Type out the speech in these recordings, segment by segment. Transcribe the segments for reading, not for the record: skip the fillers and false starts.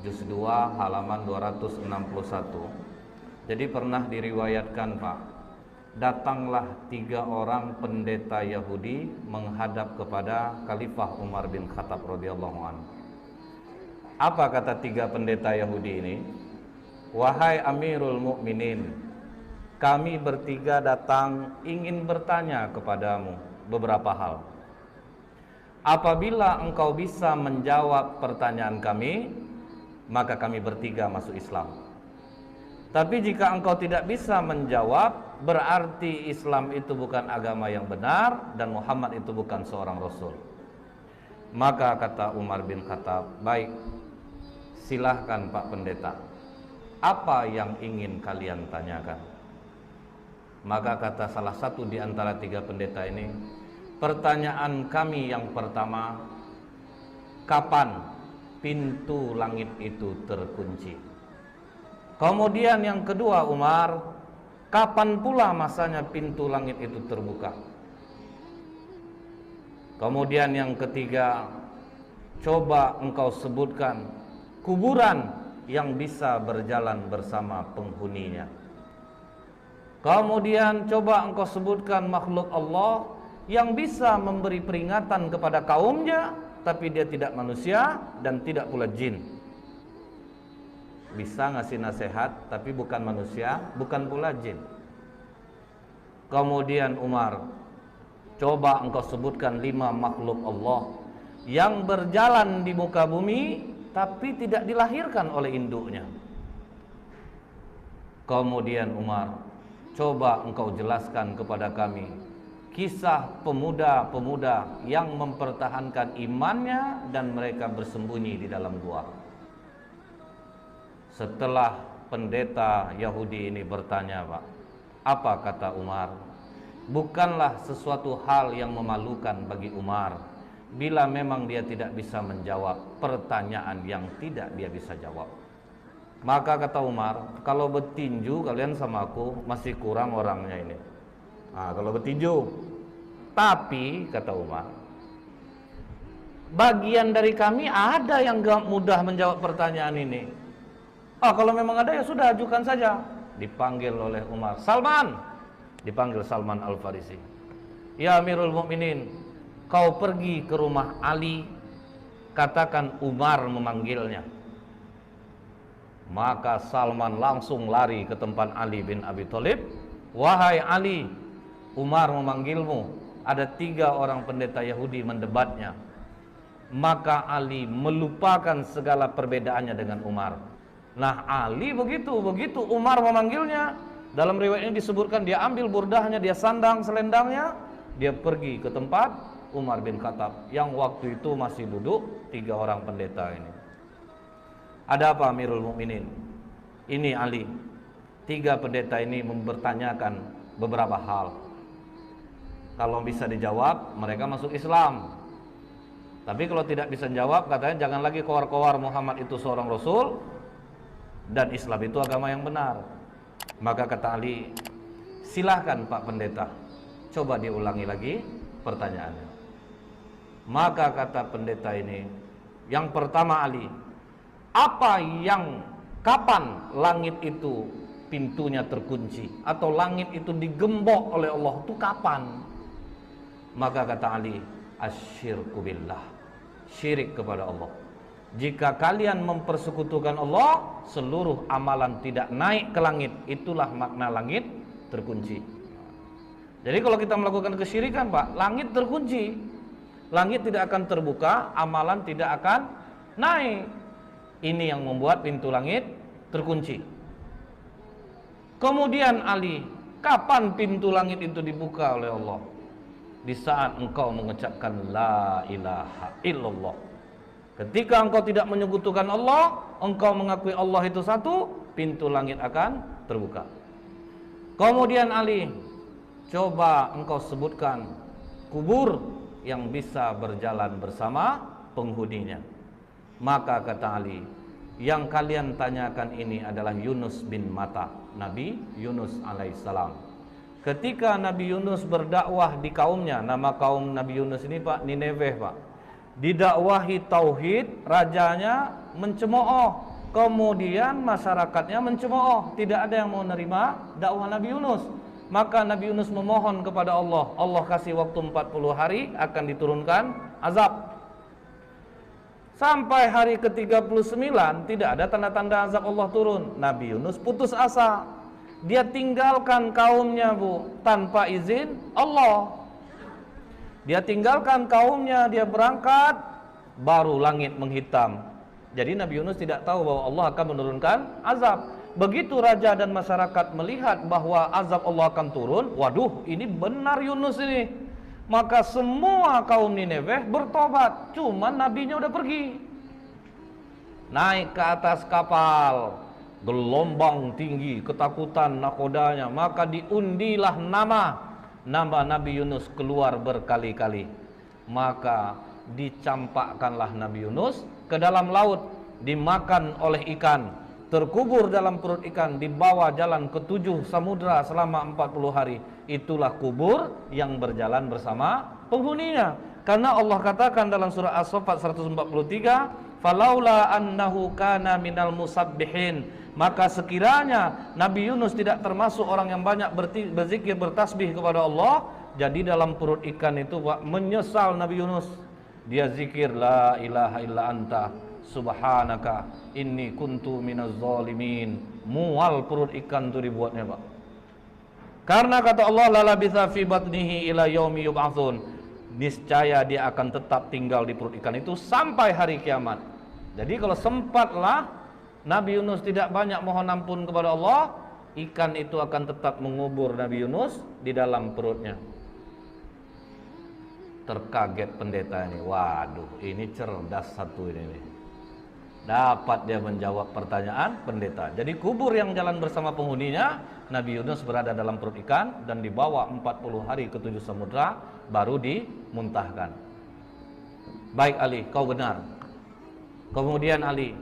juz 2 halaman 261. Jadi pernah diriwayatkan, Pak, datanglah 3 orang pendeta Yahudi menghadap kepada Khalifah Umar bin Khattab radhiyallahu anhu. Apa kata 3 pendeta Yahudi ini? Wahai Amirul Mukminin, kami bertiga datang ingin bertanya kepadamu beberapa hal. Apabila engkau bisa menjawab pertanyaan kami, maka kami bertiga masuk Islam. Tapi jika engkau tidak bisa menjawab, berarti Islam itu bukan agama yang benar dan Muhammad itu bukan seorang Rasul. Maka kata Umar bin Khattab, baik, silahkan Pak Pendeta, apa yang ingin kalian tanyakan? Maka kata salah satu di antara 3 pendeta ini, pertanyaan kami yang pertama, kapan pintu langit itu terkunci? Kemudian yang kedua, Umar, kapan pula masanya pintu langit itu terbuka? Kemudian yang ketiga, coba engkau sebutkan kuburan yang bisa berjalan bersama penghuninya. Kemudian coba engkau sebutkan makhluk Allah yang bisa memberi peringatan kepada kaumnya, tapi dia tidak manusia dan tidak pula jin. Bisa ngasih nasihat, tapi bukan manusia, bukan pula jin. Kemudian Umar, coba engkau sebutkan 5 makhluk Allah yang berjalan di muka bumi, tapi tidak dilahirkan oleh induknya. Kemudian Umar, coba engkau jelaskan kepada kami kisah pemuda-pemuda yang mempertahankan imannya dan mereka bersembunyi di dalam gua. Setelah pendeta Yahudi ini bertanya, Pak, apa kata Umar? Bukanlah sesuatu hal yang memalukan bagi Umar bila memang dia tidak bisa menjawab pertanyaan yang tidak dia bisa jawab. Maka kata Umar, kalau bertinju kalian sama aku masih kurang orangnya ini. Kalau bertinju. Tapi kata Umar, bagian dari kami ada yang gak mudah menjawab pertanyaan ini. Kalau memang ada ya sudah, ajukan saja. Dipanggil oleh Umar, Salman. Dipanggil Salman Al-Farisi. Ya Amirul Mukminin, kau pergi ke rumah Ali, katakan Umar memanggilnya. Maka Salman langsung lari ke tempat Ali bin Abi Thalib. Wahai Ali, Umar memanggilmu. Ada 3 orang pendeta Yahudi mendebatnya. Maka Ali melupakan segala perbedaannya dengan Umar. Nah, Ali begitu Umar memanggilnya, dalam riwayat ini disebutkan dia ambil burdahnya, dia sandang selendangnya, dia pergi ke tempat Umar bin Khattab yang waktu itu masih duduk 3 orang pendeta ini. Ada apa Amirul Mukminin? Ini Ali, 3 pendeta ini mempertanyakan beberapa hal. Kalau bisa dijawab, mereka masuk Islam. Tapi kalau tidak bisa jawab, katanya jangan lagi kowar-kowar Muhammad itu seorang Rasul dan Islam itu agama yang benar. Maka kata Ali, silahkan Pak Pendeta, coba diulangi lagi pertanyaannya. Maka kata pendeta ini, yang pertama Ali, kapan langit itu pintunya terkunci atau langit itu digembok oleh Allah, itu kapan? Maka kata Ali, asyirku billah, syirik kepada Allah. Jika kalian mempersekutukan Allah, seluruh amalan tidak naik ke langit. Itulah makna langit terkunci. Jadi kalau kita melakukan kesyirikan, Pak, langit terkunci. Langit tidak akan terbuka, amalan tidak akan naik. Ini yang membuat pintu langit terkunci. Kemudian Ali, kapan pintu langit itu dibuka oleh Allah? Di saat engkau mengucapkan la ilaha illallah. Ketika engkau tidak menyekutukan Allah, engkau mengakui Allah itu satu, pintu langit akan terbuka. Kemudian Ali, coba engkau sebutkan kubur yang bisa berjalan bersama penghuninya. Maka kata Ali, yang kalian tanyakan ini adalah Yunus bin Matta, Nabi Yunus alaihissalam. Ketika Nabi Yunus berdakwah di kaumnya, nama kaum Nabi Yunus ini Pak, Nineveh Pak, didakwahi tauhid, rajanya mencemooh, Kemudian masyarakatnya mencemooh, tidak ada yang mau nerima dakwah Nabi Yunus. Maka Nabi Yunus memohon kepada Allah, Allah kasih waktu 40 hari akan diturunkan azab. Sampai hari ke-39 tidak ada tanda-tanda azab Allah turun. Nabi Yunus putus asa. Dia tinggalkan kaumnya, Bu, tanpa izin Allah. Dia tinggalkan kaumnya, dia berangkat, baru langit menghitam. Jadi Nabi Yunus tidak tahu bahwa Allah akan menurunkan azab. Begitu raja dan masyarakat melihat bahwa azab Allah akan turun, waduh, ini benar Yunus ini. Maka semua kaum Nineveh bertobat, cuman nabinya udah pergi. Naik ke atas kapal, gelombang tinggi, ketakutan nakodanya, maka diundilah nama Nabi Yunus keluar berkali-kali. Maka dicampakkanlah Nabi Yunus ke dalam laut, dimakan oleh ikan, terkubur dalam perut ikan, dibawa jalan ke 7 samudra selama 40 hari. Itulah kubur yang berjalan bersama penghuninya. Karena Allah katakan dalam surah As-Saffat 143, falaula annahu kana minal musabbihin, maka sekiranya Nabi Yunus tidak termasuk orang yang banyak berzikir, bertasbih kepada Allah, jadi dalam perut ikan itu menyesal Nabi Yunus. Dia zikir la ilaha illa anta subhanaka inni kuntu minaz zalimin. Mual perut ikan itu dibuatnya, Pak. Karena kata Allah la labitha fi batnihi ila yaumi yub'atsun, niscaya dia akan tetap tinggal di perut ikan itu sampai hari kiamat. Jadi kalau sempatlah Nabi Yunus tidak banyak mohon ampun kepada Allah, ikan itu akan tetap mengubur Nabi Yunus di dalam perutnya. Terkaget pendeta ini, waduh, ini cerdas satu ini. Dapat dia menjawab pertanyaan pendeta. Jadi kubur yang jalan bersama penghuninya, Nabi Yunus berada dalam perut ikan dan dibawa 40 hari ke 7 samudra, baru dimuntahkan. Baik Ali, kau benar. Kemudian Ali,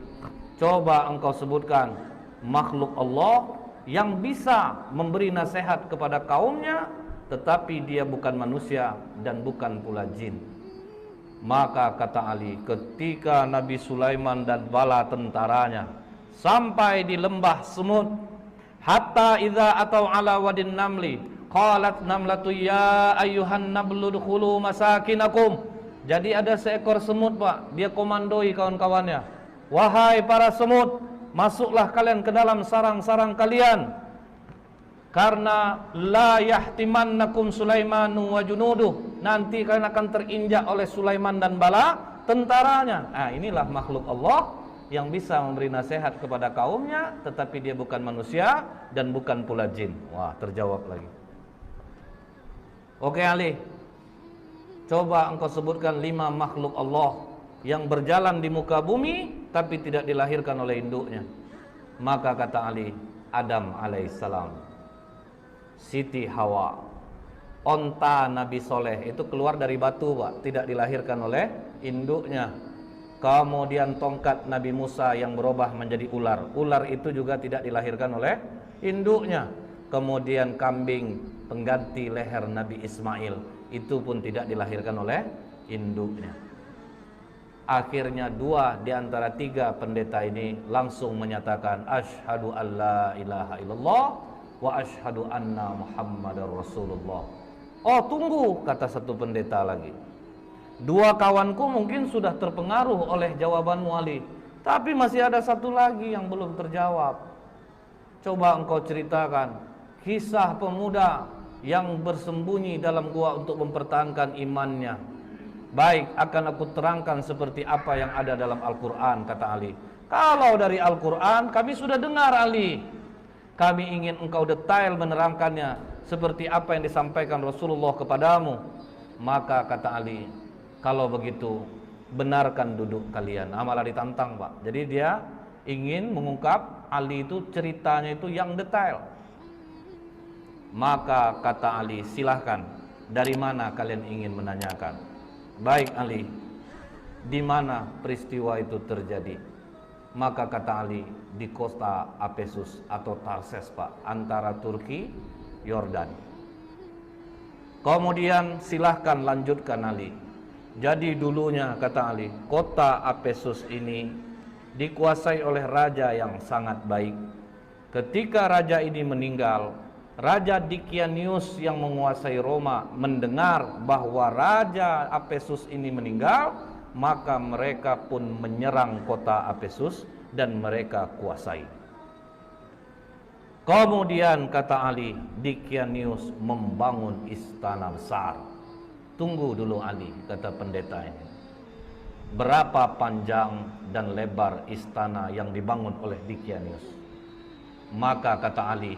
coba engkau sebutkan makhluk Allah yang bisa memberi nasihat kepada kaumnya, tetapi dia bukan manusia dan bukan pula jin. Maka kata Ali, ketika Nabi Sulaiman dan bala tentaranya sampai di lembah semut, hatta idza atau ala wadin namli qalat namlatu ya ayyuhan nablu dkhulu masakinakum. Jadi ada seekor semut, Pak, dia komandoi kawan-kawannya, wahai para semut, masuklah kalian ke dalam sarang-sarang kalian, karena la yahtimannakum Sulaimanu wa junuduh, nanti kalian akan terinjak oleh Sulaiman dan bala tentaranya. Nah, inilah makhluk Allah yang bisa memberi nasihat kepada kaumnya, tetapi dia bukan manusia dan bukan pula jin. Wah, terjawab lagi. Oke Ali, coba engkau sebutkan 5 makhluk Allah yang berjalan di muka bumi tapi tidak dilahirkan oleh induknya. Maka kata Ali, Adam alaihissalam, Siti Hawa, onta Nabi Soleh itu keluar dari batu, Pak, tidak dilahirkan oleh induknya. Kemudian tongkat Nabi Musa yang berubah menjadi ular, ular itu juga tidak dilahirkan oleh induknya. Kemudian kambing pengganti leher Nabi Ismail, itu pun tidak dilahirkan oleh induknya. Akhirnya 2 di antara 3 pendeta ini langsung menyatakan asyhadu alla ilaha illallah wa asyhadu anna Muhammadar Rasulullah. Oh tunggu, kata satu pendeta lagi, 2 kawanku mungkin sudah terpengaruh oleh jawabanmu Ali, tapi masih ada 1 lagi yang belum terjawab. Coba engkau ceritakan kisah pemuda yang bersembunyi dalam gua untuk mempertahankan imannya. Baik, akan aku terangkan seperti apa yang ada dalam Al-Quran, kata Ali. Kalau dari Al-Quran kami sudah dengar Ali, kami ingin engkau detail menerangkannya seperti apa yang disampaikan Rasulullah kepadamu. Maka kata Ali, kalau begitu benarkan duduk kalian. Malah ditantang, Pak. Jadi dia ingin mengungkap Ali itu ceritanya itu yang detail. Maka kata Ali, silahkan, dari mana kalian ingin menanyakan? Baik Ali, di mana peristiwa itu terjadi? Maka kata Ali, di kota Apesus atau Tarses, Pak, antara Turki, Yordan. Kemudian silahkan lanjutkan Ali. Jadi dulunya kata Ali, kota Apesus ini dikuasai oleh raja yang sangat baik. Ketika raja ini meninggal, Raja Dikianius yang menguasai Roma mendengar bahwa Raja Efesus ini meninggal, maka mereka pun menyerang kota Efesus dan mereka kuasai. Kemudian kata Ali, Dikianius membangun istana besar. Tunggu dulu Ali, kata pendeta ini. Berapa panjang dan lebar istana yang dibangun oleh Dikianius? Maka kata Ali,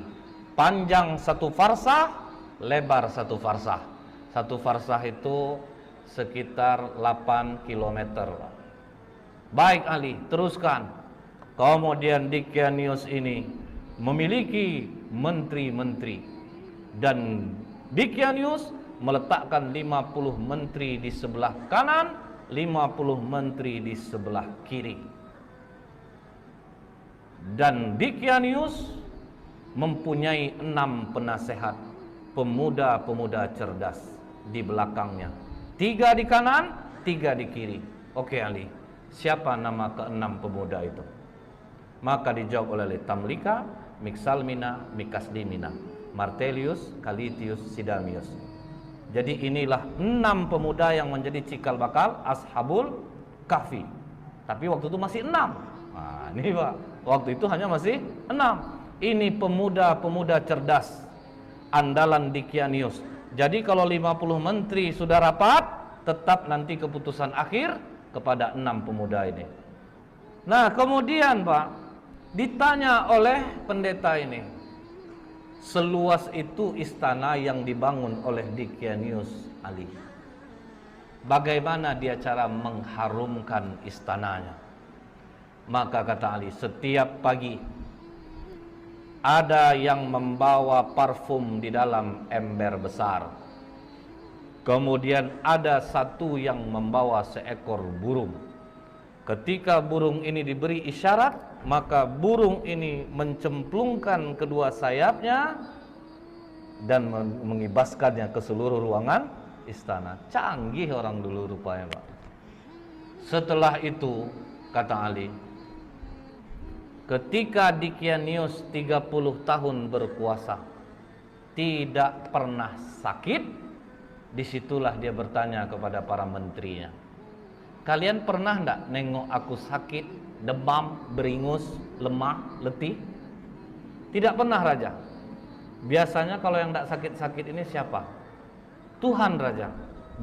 panjang 1 farsah, lebar 1 farsah. 1 farsah itu sekitar 8 kilometer. Baik Ali, teruskan. Kemudian Dikianius ini memiliki menteri-menteri, dan Dikianius meletakkan 50 menteri di sebelah kanan, 50 menteri di sebelah kiri. Dan Dikianius mempunyai 6 penasehat, pemuda-pemuda cerdas di belakangnya. 3 di kanan, 3 di kiri. Oke Ali, siapa nama ke-6 pemuda itu? Maka dijawab oleh Tamlika, Miksalmina, Mikasdimina, Martelius, Kalitius, Sidamius. Jadi inilah 6 pemuda yang menjadi cikal bakal Ashabul Kahfi. Tapi waktu itu masih 6. Nah, ini Pak, waktu itu hanya masih 6. Ini pemuda-pemuda cerdas andalan Dikianius. Jadi kalau 50 menteri sudah rapat, tetap nanti keputusan akhir kepada 6 pemuda ini. Nah, kemudian Pak, ditanya oleh pendeta ini, seluas itu istana yang dibangun oleh Dikianius Ali, bagaimana dia cara mengharumkan istananya? Maka kata Ali, setiap pagi ada yang membawa parfum di dalam ember besar. Kemudian ada satu yang membawa seekor burung. Ketika burung ini diberi isyarat, maka burung ini mencemplungkan kedua sayapnya dan mengibaskannya ke seluruh ruangan istana. Canggih orang dulu rupanya Pak. Setelah itu kata Ali, ketika Dikianius 30 tahun berkuasa, tidak pernah sakit, disitulah dia bertanya kepada para menterinya, kalian pernah enggak nengok aku sakit, demam, beringus, lemah, letih? Tidak pernah Raja. Biasanya kalau yang enggak sakit-sakit ini siapa? Tuhan Raja.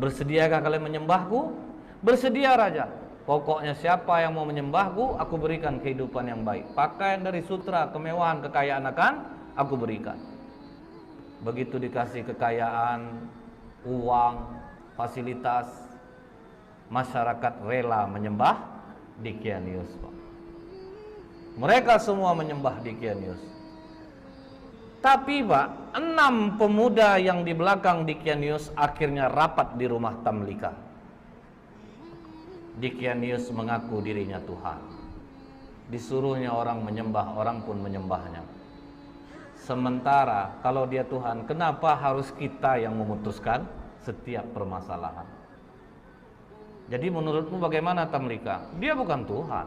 Bersediakah kalian menyembahku? Bersedia Raja. Pokoknya siapa yang mau menyembahku, aku berikan kehidupan yang baik. Pakaian dari sutra, kemewahan, kekayaan akan aku berikan. Begitu dikasih kekayaan, uang, fasilitas, masyarakat rela menyembah Dikianius. Mereka semua menyembah Dikianius. Tapi Pak, 6 pemuda yang di belakang Dikianius akhirnya rapat di rumah Tamlika. Dikianius mengaku dirinya Tuhan. Disuruhnya orang menyembah, orang pun menyembahnya. Sementara kalau dia Tuhan, kenapa harus kita yang memutuskan setiap permasalahan? Jadi menurutmu bagaimana Tamlika? Dia bukan Tuhan.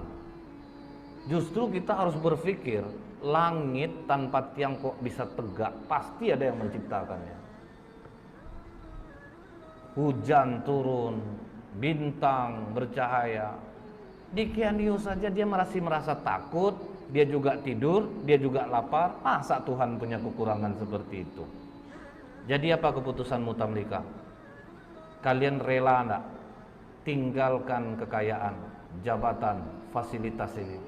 Justru kita harus berpikir, langit tanpa tiang kok bisa tegak? Pasti ada yang menciptakannya. Hujan turun, bintang bercahaya. Dikianius saja dia masih merasa takut, dia juga tidur, dia juga lapar. Masa Tuhan punya kekurangan seperti itu? Jadi apa keputusanmu Tamlika? Kalian rela enggak tinggalkan kekayaan, jabatan, fasilitas ini?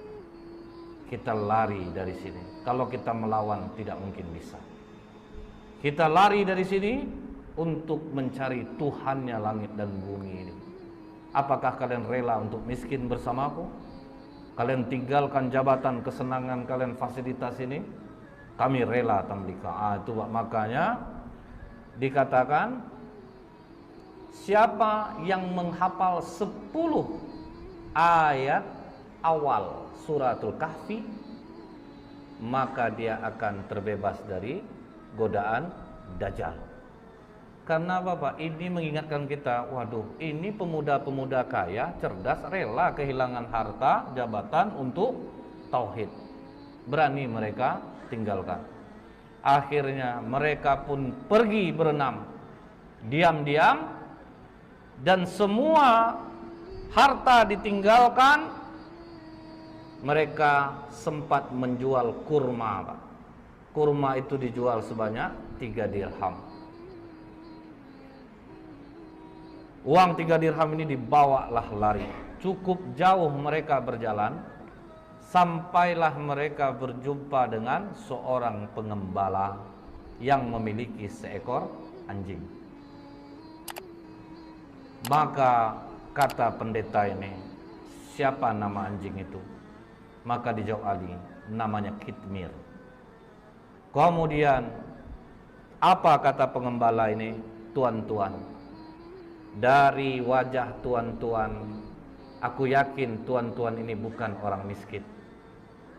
Kita lari dari sini. Kalau kita melawan tidak mungkin bisa. Kita lari dari sini untuk mencari Tuhannya langit dan bumi ini. Apakah kalian rela untuk miskin bersamaku? Kalian tinggalkan jabatan, kesenangan kalian, fasilitas ini? Kami rela Tamlika. Itu makanya dikatakan, siapa yang menghafal 10 ayat awal suratul Kahfi, maka dia akan terbebas dari godaan Dajjal. Karena apa Pak? Ini mengingatkan kita, waduh, ini pemuda-pemuda kaya, cerdas, rela kehilangan harta, jabatan untuk tauhid. Berani mereka tinggalkan. Akhirnya mereka pun pergi berenam, diam-diam, dan semua harta ditinggalkan. Mereka sempat menjual kurma Pak. Kurma itu dijual sebanyak 3 dirham. Uang 3 dirham ini dibawalah lari. Cukup jauh mereka berjalan, sampailah mereka berjumpa dengan seorang pengembala yang memiliki seekor anjing. Maka kata pendeta ini, siapa nama anjing itu? Maka dijawab Ali, namanya Kitmir. Kemudian apa kata pengembala ini? Tuan-tuan, dari wajah tuan-tuan, aku yakin tuan-tuan ini bukan orang miskin,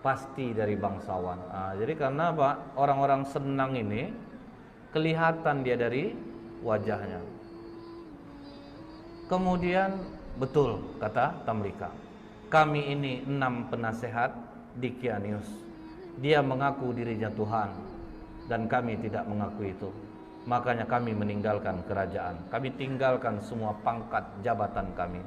pasti dari bangsawan. Jadi karena apa? Orang-orang senang ini kelihatan dia dari wajahnya. Kemudian betul kata Tamlika, kami ini 6 penasehat Dicanius. Dia mengaku dirinya Tuhan dan kami tidak mengaku itu. Makanya kami meninggalkan kerajaan. Kami tinggalkan semua pangkat jabatan kami.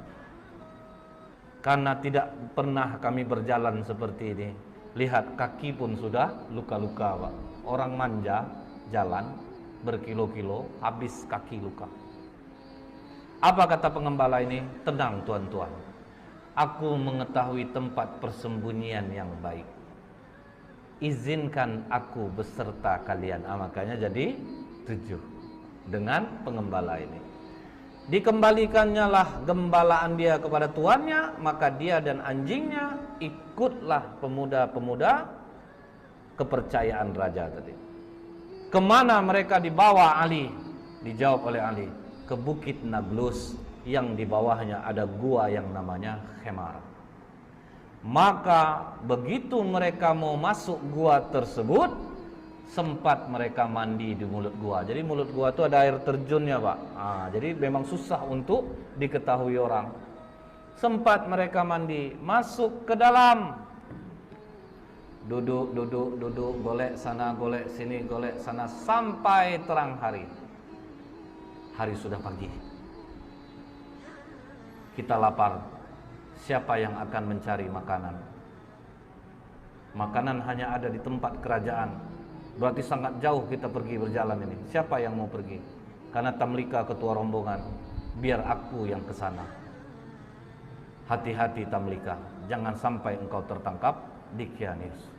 Karena tidak pernah kami berjalan seperti ini. Lihat, kaki pun sudah luka-luka Pak. Orang manja jalan berkilo-kilo, habis kaki luka. Apa kata pengembala ini? Tenang tuan-tuan, aku mengetahui tempat persembunyian yang baik. Izinkan aku beserta kalian. Makanya jadi 7 dengan pengembala ini. Dikembalikannya lah gembalaan dia kepada tuannya, maka dia dan anjingnya ikutlah pemuda-pemuda kepercayaan raja tadi. Kemana mereka dibawa Ali? Dijawab oleh Ali, ke Bukit Nablus yang di bawahnya ada gua yang namanya Khemar. Maka begitu mereka mau masuk gua tersebut, sempat mereka mandi di mulut gua. Jadi mulut gua itu ada air terjunnya Pak. Jadi memang susah untuk diketahui orang. Sempat mereka mandi, masuk ke dalam, duduk, golek sana, golek sini, golek sana, sampai terang hari. Hari sudah pagi. Kita lapar. Siapa yang akan mencari makanan? Makanan hanya ada di tempat kerajaan. Berarti sangat jauh kita pergi berjalan ini. Siapa yang mau pergi? Karena Tamlika ketua rombongan, biar aku yang ke sana. Hati-hati Tamlika, jangan sampai engkau tertangkap Dicanius.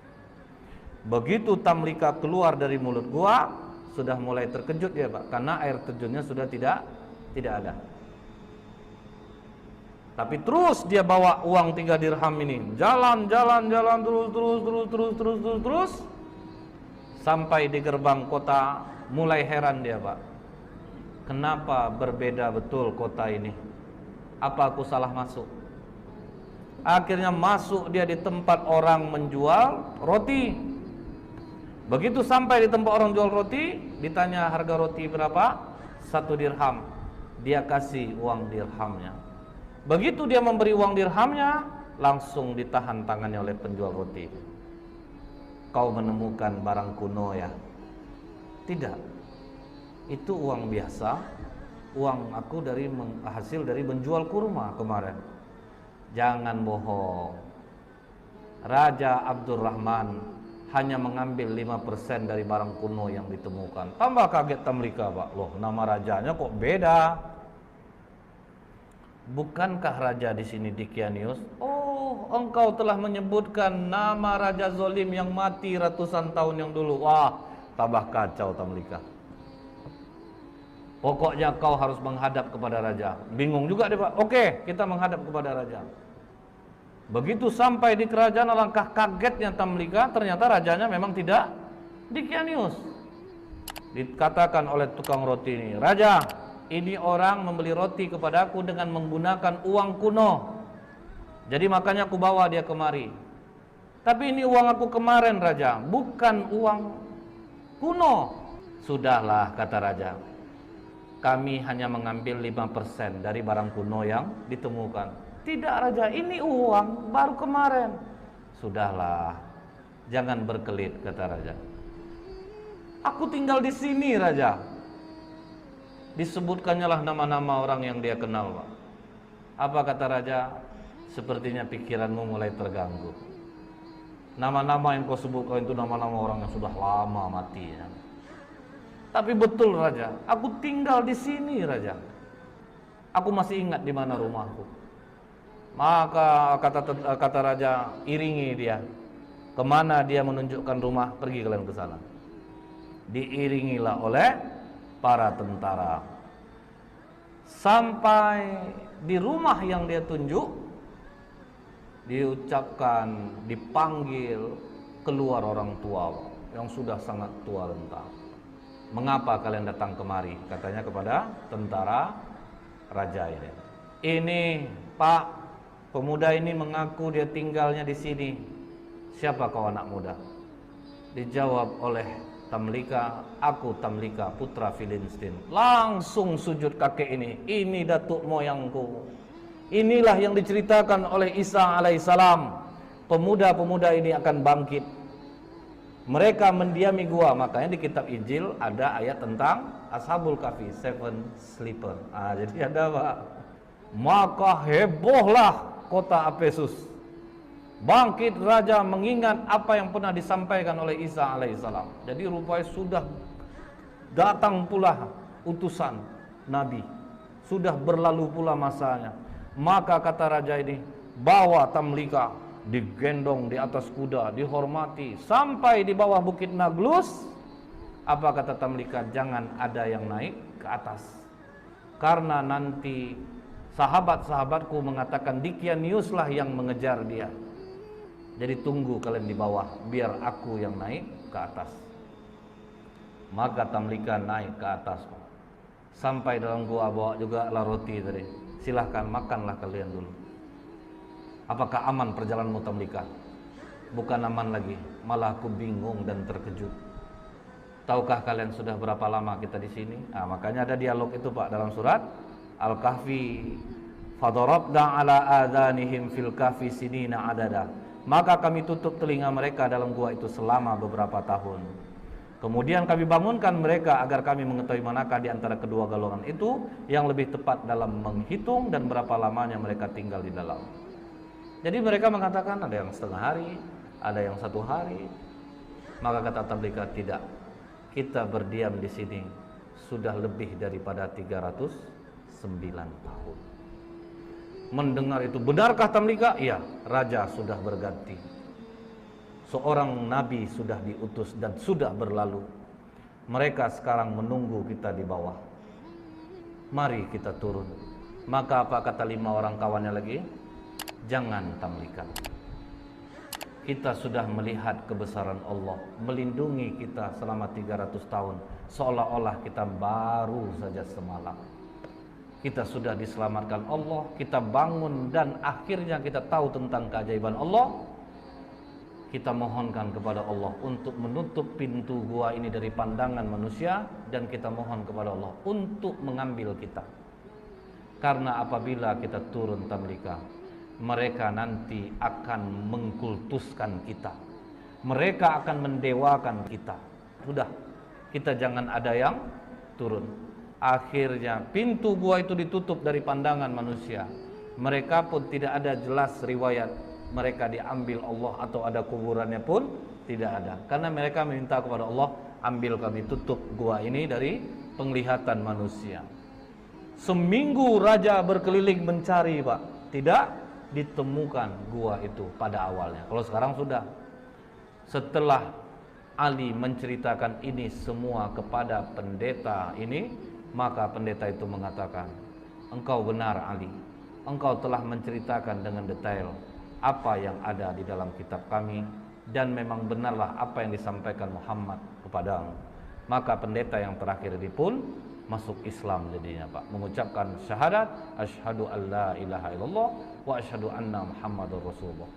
Begitu Tamlika keluar dari mulut gua, sudah mulai terkejut ya Pak, karena air terjunnya sudah tidak ada. Tapi terus dia bawa uang 3 dirham ini, jalan terus. Sampai di gerbang kota, mulai heran dia Pak. Kenapa berbeda betul kota ini? Apa aku salah masuk? Akhirnya masuk dia di tempat orang menjual roti. Begitu sampai di tempat orang jual roti, ditanya harga roti berapa? 1 dirham. Dia kasih uang dirhamnya. Begitu dia memberi uang dirhamnya, langsung ditahan tangannya oleh penjual roti. Kau menemukan barang kuno ya? Tidak, itu uang biasa. Uang aku hasil dari menjual kurma kemarin. Jangan bohong. Raja Abdurrahman hanya mengambil 5% dari barang kuno yang ditemukan. Tambah kaget Tamlika Pak. Loh, nama rajanya kok beda? Bukankah raja di sini Dicanius? Oh, engkau telah menyebutkan nama raja zolim yang mati ratusan tahun yang dulu. Wah, tambah kacau Tamlika. Pokoknya kau harus menghadap kepada raja. Bingung juga dia Pak. Oke, kita menghadap kepada raja. Begitu sampai di kerajaan, alangkah kagetnya Tamlika, ternyata rajanya memang tidak Dicanius. Dikatakan oleh tukang roti ini, Raja, ini orang membeli roti kepadaku dengan menggunakan uang kuno. Jadi makanya aku bawa dia kemari. Tapi ini uang aku kemarin Raja, bukan uang kuno. Sudahlah kata raja, kami hanya mengambil 5% dari barang kuno yang ditemukan. Tidak raja, ini uang baru kemarin. Sudahlah, jangan berkelit, kata raja. Aku tinggal di sini raja. Disebutkannya lah nama-nama orang yang dia kenal, Pak. Apa kata raja? Sepertinya pikiranmu mulai terganggu. Nama-nama yang kau sebutkan itu nama-nama orang yang sudah lama mati ya. Tapi betul raja, aku tinggal di sini raja. Aku masih ingat di mana rumahku. Maka kata raja, iringi dia. Kemana dia menunjukkan rumah, pergi kalian ke sana. Diiringilah oleh para tentara. Sampai di rumah yang dia tunjuk, diucapkan, dipanggil keluar orang tua yang sudah sangat tua renta. Mengapa kalian datang kemari? Katanya kepada tentara raja ini. Ini Pak, pemuda ini mengaku dia tinggalnya di sini. Siapa kau anak muda? Dijawab oleh Tamlika, aku Tamlika putra Filistin. Langsung sujud kakek ini datuk moyangku. Inilah yang diceritakan oleh Isa alaihissalam. Pemuda-pemuda ini akan bangkit. Mereka mendiami gua. Makanya di kitab Injil ada ayat tentang Ashabul Kahfi, seven sleeper. Jadi ada Pak. Maka hebohlah kota Efesus. Bangkit raja mengingat apa yang pernah disampaikan oleh Isa alaihissalam. Jadi rupanya sudah datang pula utusan Nabi. Sudah berlalu pula masanya. Maka kata raja ini, bawa Tamlika, digendong di atas kuda, dihormati sampai di bawah bukit Naglus. Apa kata Tamlika? Jangan ada yang naik ke atas, karena nanti sahabat-sahabatku mengatakan Dikianiuslah yang mengejar dia. Jadi tunggu kalian di bawah, biar aku yang naik ke atas. Maka Tamlika naik ke atas. Sampai dalam gua bawa juga lah roti tadi. Silahkan makanlah kalian dulu. Apakah aman perjalananmu Tamlika? Bukan aman lagi, malah aku bingung dan terkejut. Tahukah kalian sudah berapa lama kita di sini? Makanya ada dialog itu Pak dalam surat Al-Kahfi. Fadarabna ala adhanihim fil kahfi sinina adada. Maka kami tutup telinga mereka dalam gua itu selama beberapa tahun. Kemudian kami bangunkan mereka agar kami mengetahui manakah di antara kedua golongan itu yang lebih tepat dalam menghitung dan berapa lamanya mereka tinggal di dalam. Jadi mereka mengatakan ada yang setengah hari, ada yang 1 hari. Maka kata Tamlika, tidak. Kita berdiam di sini sudah lebih daripada 309 tahun. Mendengar itu, benarkah Tamlika? Iya, raja sudah berganti. Seorang nabi sudah diutus dan sudah berlalu. Mereka sekarang menunggu kita di bawah. Mari kita turun. Maka apa kata 5 orang kawannya lagi? Jangan Tamlika. Kita sudah melihat kebesaran Allah melindungi kita selama 300 tahun. Seolah-olah kita baru saja semalam. Kita sudah diselamatkan Allah, kita bangun dan akhirnya kita tahu tentang keajaiban Allah. Kita mohonkan kepada Allah untuk menutup pintu gua ini dari pandangan manusia, dan kita mohon kepada Allah untuk mengambil kita. Karena apabila kita turun Tamlika, mereka nanti akan mengkultuskan kita. Mereka akan mendewakan kita. Sudah, kita jangan ada yang turun. Akhirnya pintu gua itu ditutup dari pandangan manusia. Mereka pun tidak ada jelas riwayat mereka diambil Allah atau ada kuburannya pun tidak ada. Karena mereka meminta kepada Allah, ambil kami tutup gua ini dari penglihatan manusia. Seminggu raja berkeliling mencari Pak, tidak ditemukan gua itu pada awalnya. Kalau sekarang sudah. Setelah Ali menceritakan ini semua kepada pendeta ini, maka pendeta itu mengatakan, engkau benar Ali, engkau telah menceritakan dengan detail apa yang ada di dalam kitab kami, dan memang benarlah apa yang disampaikan Muhammad kepadamu. Maka pendeta yang terakhir ini pun masuk Islam jadinya Pak, mengucapkan syahadat asyhadu alla ilaha illallah wa asyhadu anna Muhammadur Rasulullah.